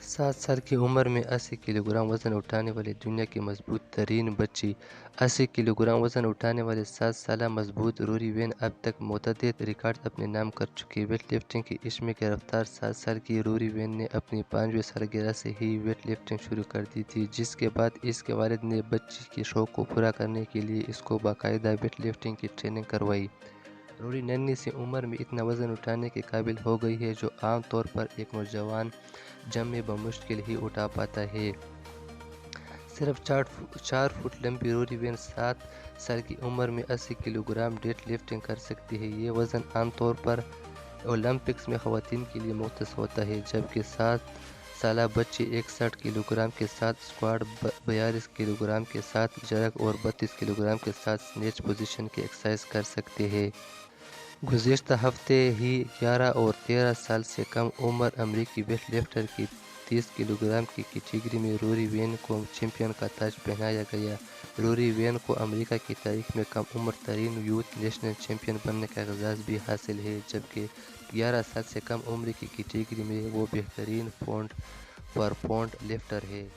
7 سال کی عمر میں 80 کلو گرام وزن اٹھانے والی دنیا کی مضبوط ترین بچی 80 کلو گرام وزن اٹھانے والے 7 سالہ مضبوط روری وین اب تک متعدد ریکارڈ اپنے نام کر چکی ویٹ لفٹنگ کی عشق کے رفتار 7 سال کی روری وین نے اپنی 5ویں سالگرہ سے ہی ویٹ لفٹنگ شروع کر دی تھی، جس کے بعد اس کے والد نے بچی کے شوق کو پورا کرنے کے لیے اس کو باقاعدہ ویٹ لفٹنگ کی ٹریننگ کروائی۔ روری ننھی سی عمر میں اتنا وزن اٹھانے کے قابل ہو گئی ہے جو عام طور پر ایک نوجوان جم میں بمشکل ہی اٹھا پاتا ہے۔ صرف 4 فٹ لمبی روری وین 7 سال کی عمر میں 80 کلو گرام ڈیڈ لفٹنگ کر سکتی ہے۔ یہ وزن عام طور پر اولمپکس میں خواتین کے لیے مختص ہوتا ہے، جبکہ 7 سالہ بچے 61 کلو گرام کے ساتھ اسکواٹ، 42 کلو گرام کے ساتھ جرک اور 32 کلو گرام کے ساتھ سنیچ پوزیشن کی ایکسرسائز کر سکتے ہیں۔ گزشتہ ہفتے ہی 11 اور 13 سال سے کم عمر امریکی ویٹ لفٹر کی 30 کلو گرام کی کیٹیگری میں روری وین کو چیمپئن کا تاج پہنایا گیا۔ روری وین کو امریکہ کی تاریخ میں کم عمر ترین یوتھ نیشنل چیمپئن بننے کا اعزاز بھی حاصل ہے، جبکہ 11 سال سے کم عمر کی کیٹیگری میں وہ بہترین پاؤنڈ فار پاؤنڈ لفٹر ہے۔